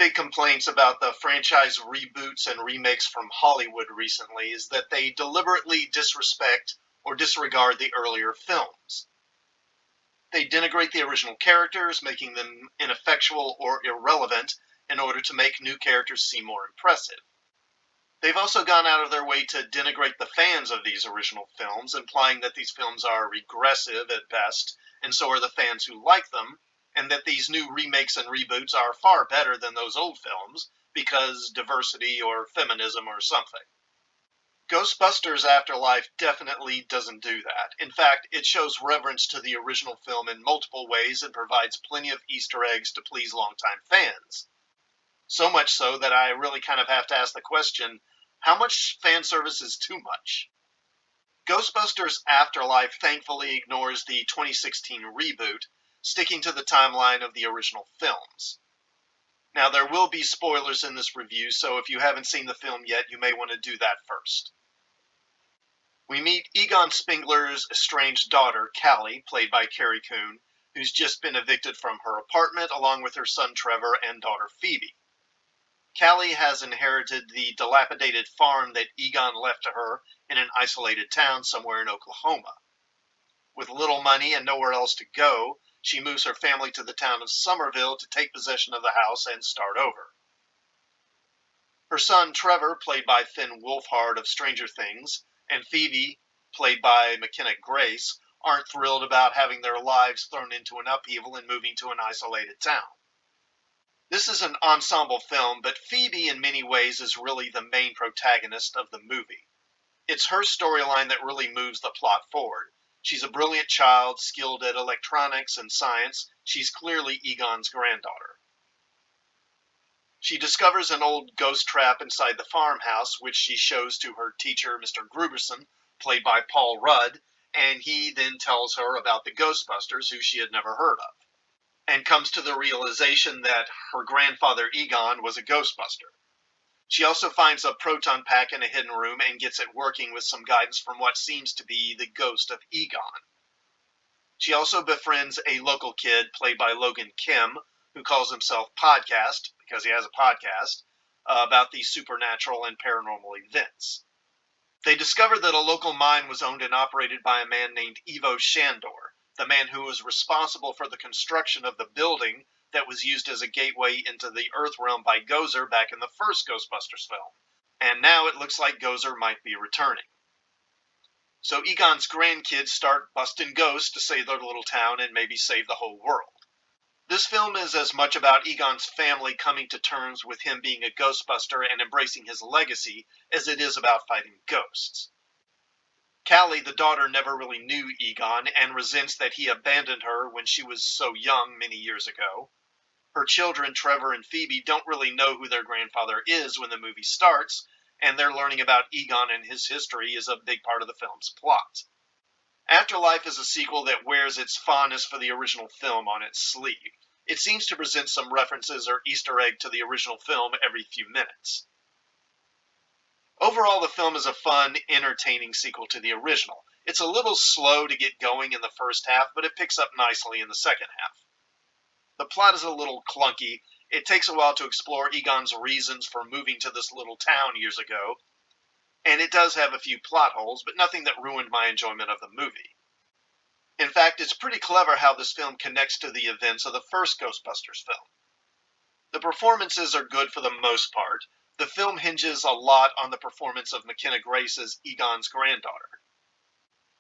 big complaints about the franchise reboots and remakes from Hollywood recently is that they deliberately disrespect or disregard the earlier films. They denigrate the original characters, making them ineffectual or irrelevant in order to make new characters seem more impressive. They've also gone out of their way to denigrate the fans of these original films, implying that these films are regressive at best, and so are the fans who like them, and that these new remakes and reboots are far better than those old films because diversity or feminism or something. Ghostbusters Afterlife definitely doesn't do that. In fact, it shows reverence to the original film in multiple ways and provides plenty of Easter eggs to please longtime fans. So much so that I really kind of have to ask the question, how much fan service is too much? Ghostbusters Afterlife thankfully ignores the 2016 reboot, sticking to the timeline of the original films. Now, there will be spoilers in this review, so if you haven't seen the film yet, you may want to do that first. We meet Egon Spengler's estranged daughter, Callie, played by Carrie Coon, who's just been evicted from her apartment along with her son Trevor and daughter Phoebe. Callie has inherited the dilapidated farm that Egon left to her in an isolated town somewhere in Oklahoma. With little money and nowhere else to go, she moves her family to the town of Somerville to take possession of the house and start over. Her son Trevor, played by Finn Wolfhard of Stranger Things, and Phoebe, played by McKenna Grace, aren't thrilled about having their lives thrown into an upheaval and moving to an isolated town. This is an ensemble film, but Phoebe in many ways is really the main protagonist of the movie. It's her storyline that really moves the plot forward. She's a brilliant child, skilled at electronics and science. She's clearly Egon's granddaughter. She discovers an old ghost trap inside the farmhouse, which she shows to her teacher, Mr. Gruberson, played by Paul Rudd, and he then tells her about the Ghostbusters, who she had never heard of, and comes to the realization that her grandfather Egon was a Ghostbuster. She also finds a proton pack in a hidden room and gets it working with some guidance from what seems to be the ghost of Egon. She also befriends a local kid played by Logan Kim, who calls himself Podcast, because he has a podcast, about the supernatural and paranormal events. They discover that a local mine was owned and operated by a man named Ivo Shandor, the man who was responsible for the construction of the building that was used as a gateway into the Earth realm by Gozer back in the first Ghostbusters film. And now it looks like Gozer might be returning. So Egon's grandkids start busting ghosts to save their little town and maybe save the whole world. This film is as much about Egon's family coming to terms with him being a Ghostbuster and embracing his legacy as it is about fighting ghosts. Callie, the daughter, never really knew Egon and resents that he abandoned her when she was so young many years ago. Her children, Trevor and Phoebe, don't really know who their grandfather is when the movie starts, and their learning about Egon and his history is a big part of the film's plot. Afterlife is a sequel that wears its fondness for the original film on its sleeve. It seems to present some references or Easter egg to the original film every few minutes. Overall, the film is a fun, entertaining sequel to the original. It's a little slow to get going in the first half, but it picks up nicely in the second half. The plot is a little clunky. It takes a while to explore Egon's reasons for moving to this little town years ago, and it does have a few plot holes, but nothing that ruined my enjoyment of the movie. In fact, it's pretty clever how this film connects to the events of the first Ghostbusters film. The performances are good for the most part. The film hinges a lot on the performance of McKenna Grace as Egon's granddaughter.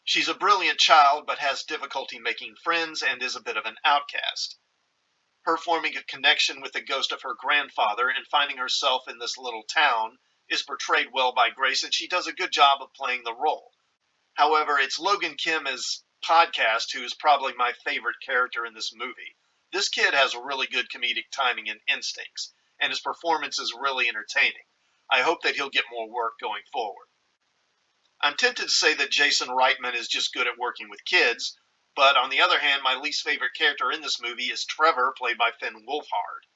She's a brilliant child, but has difficulty making friends and is a bit of an outcast. Her forming a connection with the ghost of her grandfather and finding herself in this little town is portrayed well by Grace, and she does a good job of playing the role. However, it's Logan Kim as Podcast who is probably my favorite character in this movie. This kid has really good comedic timing and instincts, and his performance is really entertaining. I hope that he'll get more work going forward. I'm tempted to say that Jason Reitman is just good at working with kids, but on the other hand, my least favorite character in this movie is Trevor, played by Finn Wolfhard.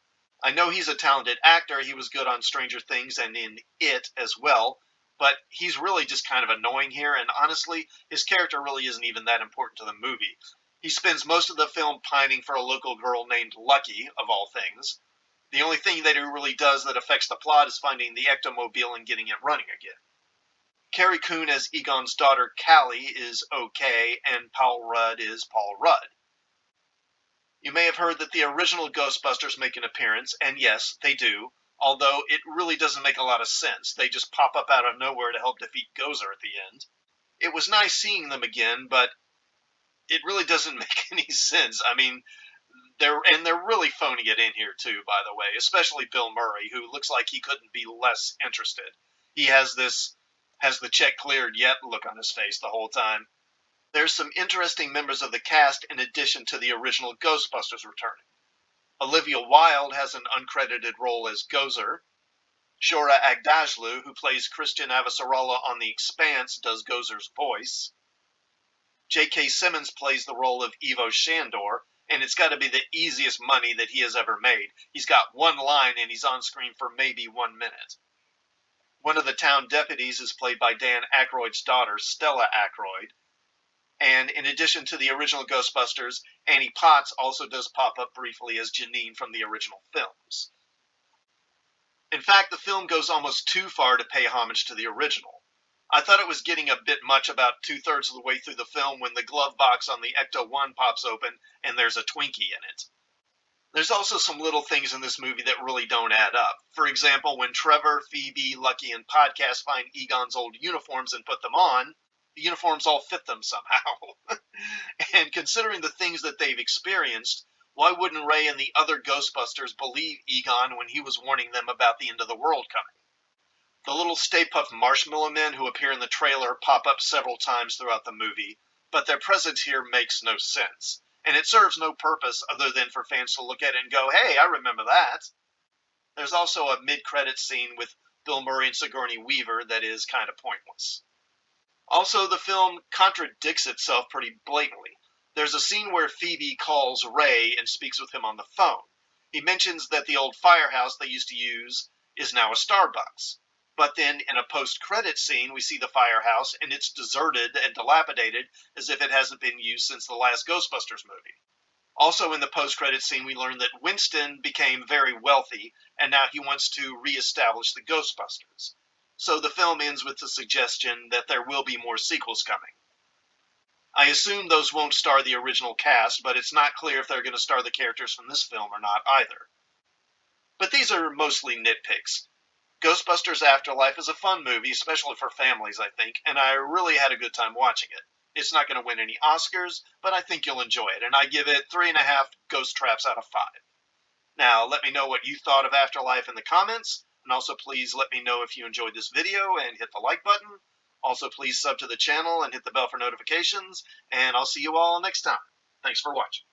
I know he's a talented actor. He was good on Stranger Things and in It as well, but he's really just kind of annoying here, and honestly, his character really isn't even that important to the movie. He spends most of the film pining for a local girl named Lucky, of all things. The only thing that it really does that affects the plot is finding the ectomobile and getting it running again. Carrie Coon as Egon's daughter Callie is okay, and Paul Rudd is Paul Rudd. You may have heard that the original Ghostbusters make an appearance, and yes, they do, although it really doesn't make a lot of sense. They just pop up out of nowhere to help defeat Gozer at the end. It was nice seeing them again, but it really doesn't make any sense. I mean, they're really phoning it in here too, by the way, especially Bill Murray, who looks like he couldn't be less interested. He has the check cleared yet look on his face the whole time. There's some interesting members of the cast in addition to the original Ghostbusters returning. Olivia Wilde has an uncredited role as Gozer. Shora Agdashloo, who plays Christian Avasarala on The Expanse, does Gozer's voice. J.K. Simmons plays the role of Ivo Shandor, and it's got to be the easiest money that he has ever made. He's got one line and he's on screen for maybe 1 minute. One of the town deputies is played by Dan Aykroyd's daughter, Stella Aykroyd. And in addition to the original Ghostbusters, Annie Potts also does pop up briefly as Janine from the original films. In fact, the film goes almost too far to pay homage to the original. I thought it was getting a bit much about 2/3 of the way through the film when the glove box on the Ecto-1 pops open and there's a Twinkie in it. There's also some little things in this movie that really don't add up. For example, when Trevor, Phoebe, Lucky, and Podcast find Egon's old uniforms and put them on, the uniforms all fit them somehow. And considering the things that they've experienced, why wouldn't Ray and the other Ghostbusters believe Egon when he was warning them about the end of the world coming? The little Stay Puft Marshmallow Men who appear in the trailer pop up several times throughout the movie, but their presence here makes no sense, and it serves no purpose other than for fans to look at it and go, hey, I remember that. There's also a mid-credits scene with Bill Murray and Sigourney Weaver that is kind of pointless. Also, the film contradicts itself pretty blatantly. There's a scene where Phoebe calls Ray and speaks with him on the phone. He mentions that the old firehouse they used to use is now a Starbucks. But then in a post-credit scene, we see the firehouse, and it's deserted and dilapidated as if it hasn't been used since the last Ghostbusters movie. Also in the post-credit scene, we learn that Winston became very wealthy, and now he wants to reestablish the Ghostbusters. So the film ends with the suggestion that there will be more sequels coming. I assume those won't star the original cast, but it's not clear if they're going to star the characters from this film or not either. But these are mostly nitpicks. Ghostbusters Afterlife is a fun movie, especially for families, I think, and I really had a good time watching it. It's not going to win any Oscars, but I think you'll enjoy it, and I give it 3.5 ghost traps out of 5. Now, let me know what you thought of Afterlife in the comments, and also please let me know if you enjoyed this video and hit the like button. Also, please sub to the channel and hit the bell for notifications, and I'll see you all next time. Thanks for watching.